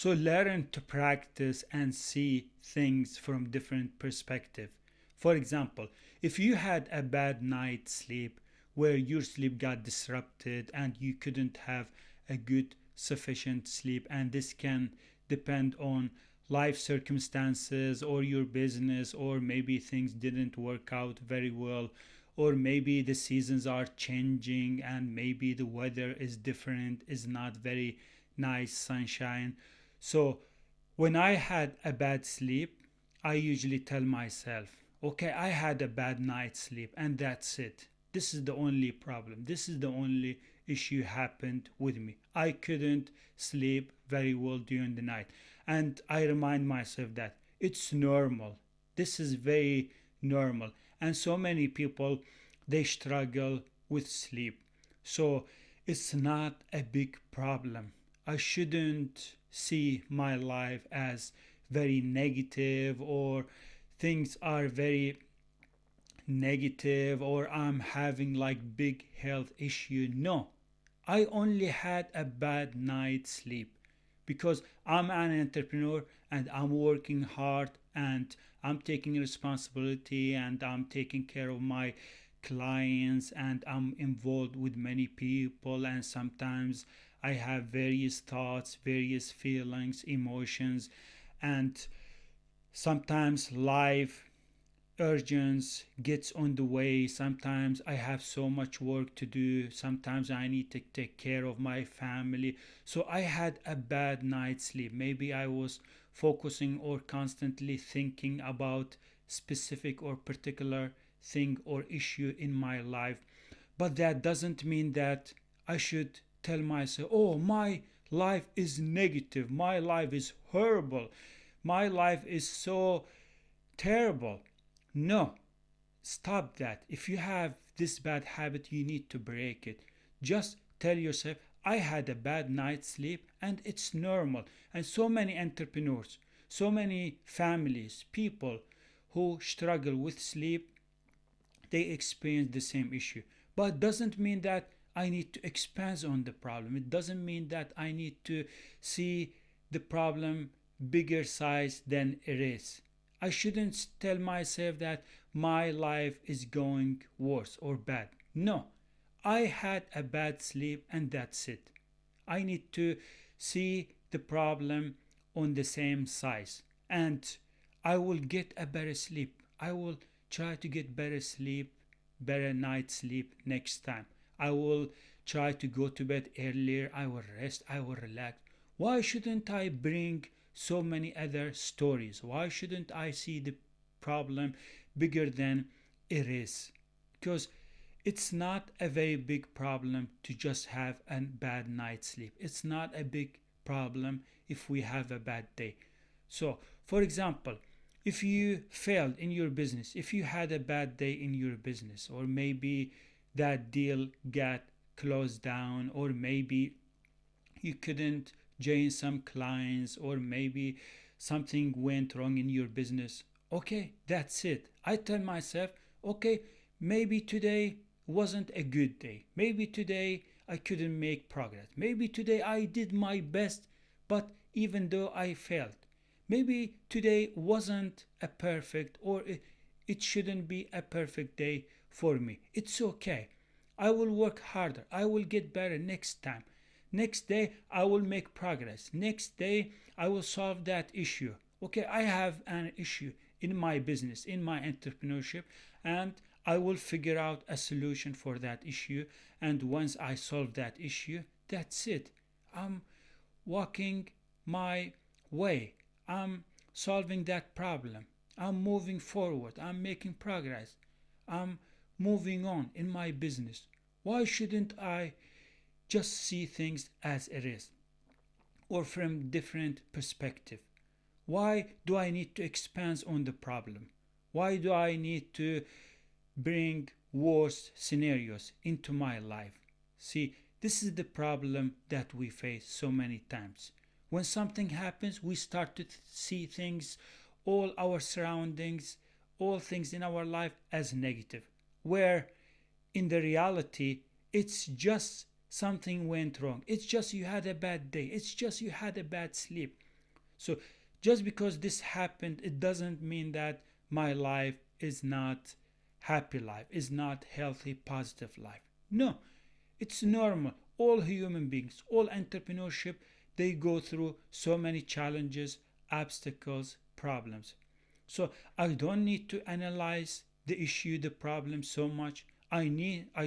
So learn to practice and see things from different perspective. For example, if you had a bad night's sleep where your sleep got disrupted and you couldn't have a good sufficient sleep, and this can depend on life circumstances or your business, or maybe things didn't work out very well, or maybe the seasons are changing and maybe the weather is different, is not very nice sunshine. So when I had a bad sleep, I usually tell myself, okay, I had a bad night's sleep and that's it. This is the only problem. This is the only issue happened with me. I couldn't sleep very well during the night. And I remind myself that it's normal. This is very normal. And so many people, they struggle with sleep. So it's not a big problem. I shouldn't see my life as very negative, or things are very negative, or I'm having like big health issue. No, I only had a bad night's sleep because I'm an entrepreneur and I'm working hard and I'm taking responsibility and I'm taking care of my clients and I'm involved with many people, and sometimes I have various thoughts, various feelings, emotions, and sometimes life urgence gets on the way. Sometimes I have so much work to do. Sometimes I need to take care of my family. So I had a bad night's sleep. Maybe I was focusing or constantly thinking about specific or particular thing or issue in my life. But that doesn't mean that I should tell myself, oh, my life is negative. My life is horrible. My life is so terrible. No, stop that. If you have this bad habit, you need to break it. Just tell yourself, I had a bad night's sleep and it's normal. And so many entrepreneurs, so many families, people who struggle with sleep, they experience the same issue. But it doesn't mean that I need to expand on the problem. It doesn't mean that I need to see the problem bigger size than it is. I shouldn't tell myself that my life is going worse or bad. No, I had a bad sleep and that's it. I need to see the problem on the same size, and I will get a better sleep. I will try to get better sleep, better night sleep next time. I will try to go to bed earlier. I will rest. I will relax. Why shouldn't I bring so many other stories? Why shouldn't I see the problem bigger than it is? Because it's not a very big problem to just have a bad night's sleep. It's not a big problem if we have a bad day. So, for example, if you failed in your business, if you had a bad day in your business, or maybe that deal got closed down, or maybe you couldn't join some clients, or maybe something went wrong in your business. Okay, that's it. I tell myself, okay, maybe today wasn't a good day. Maybe today I couldn't make progress. Maybe today I did my best, but even though I failed, maybe today wasn't a perfect, or it shouldn't be a perfect day for me. It's okay. I will work harder. I will get better next time. Next day, I will make progress. Next day, I will solve that issue. Okay, I have an issue in my business, in my entrepreneurship, and I will figure out a solution for that issue. And once I solve that issue, that's it. I'm walking my way. I'm solving that problem. I'm moving forward. I'm making progress. I'm moving on in my business. Why shouldn't I just see things as it is, or from different perspective? Why do I need to expand on the problem? Why do I need to bring worse scenarios into my life? See, this is the problem that we face so many times. When something happens, we start to see things, all our surroundings, all things in our life as negative, where in the reality, it's just something went wrong. It's just you had a bad day. It's just you had a bad sleep. So just because this happened, it doesn't mean that my life is not happy life, is not healthy, positive life. No, it's normal. All human beings, all entrepreneurship, they go through so many challenges, obstacles, problems. So I don't need to analyze the issue, the problem so much. I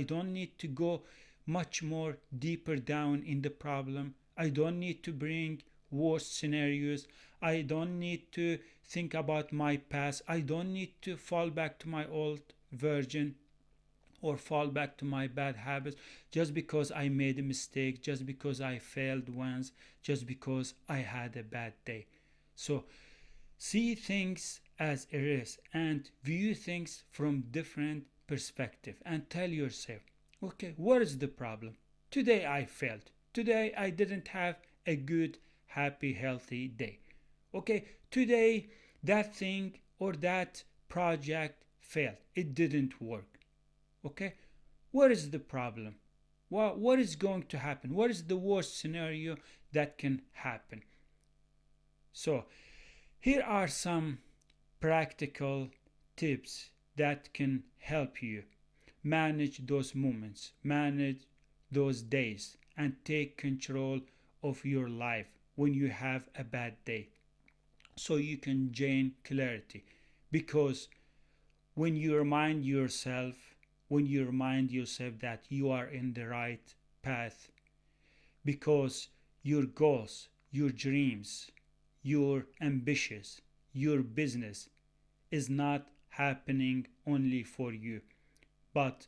don't need to go much more deeper down in the problem. I don't need to bring worst scenarios. I don't need to think about my past. I don't need to fall back to my old version or fall back to my bad habits just because I made a mistake, just because I failed once, just because I had a bad day. So see things as it is and view things from different perspective and tell yourself, okay, what is the problem? Today I failed. Today I didn't have a good, happy, healthy day. Okay, today that thing or that project failed. It didn't work. Okay, what is the problem? What is going to happen? What is the worst scenario that can happen? So here are some practical tips that can help you manage those moments, manage those days, and take control of your life when you have a bad day so you can gain clarity. Because when you remind yourself, when you remind yourself that you are in the right path, because your goals, your dreams, your ambitions, your business is not happening only for you, but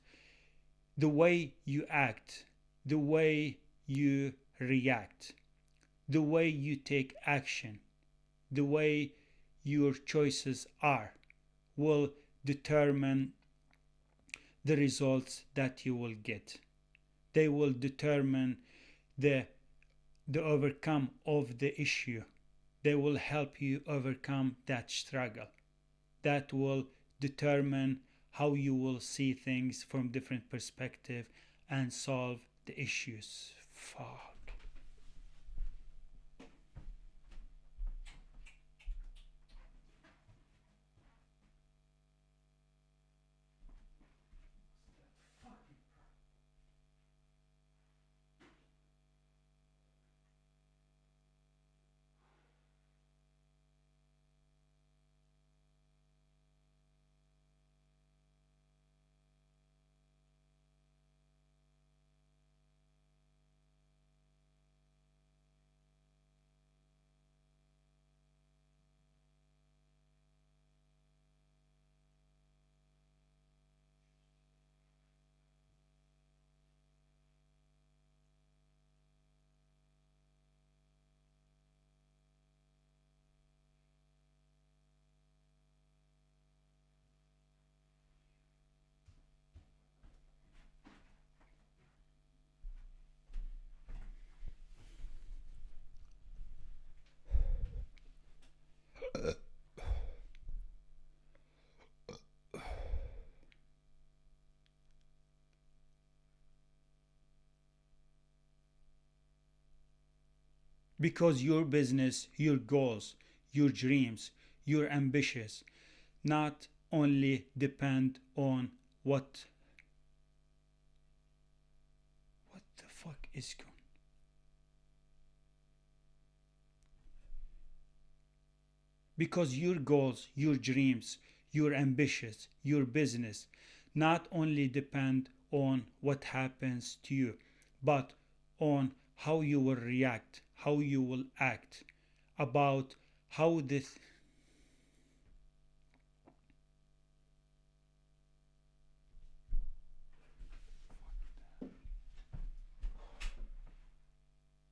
the way you act, the way you react, the way you take action, the way your choices are will determine the results that you will get. They will determine the the overcome of the issue. They will help you overcome that struggle. That will determine how you will see things from different perspective and solve the issues. Fuck. Because your business, your goals, your dreams, your ambitions not only depend on what the fuck is going. Because your goals, your dreams, your ambitions, your business not only depend on what happens to you, but on how you will react, how you will act, about how this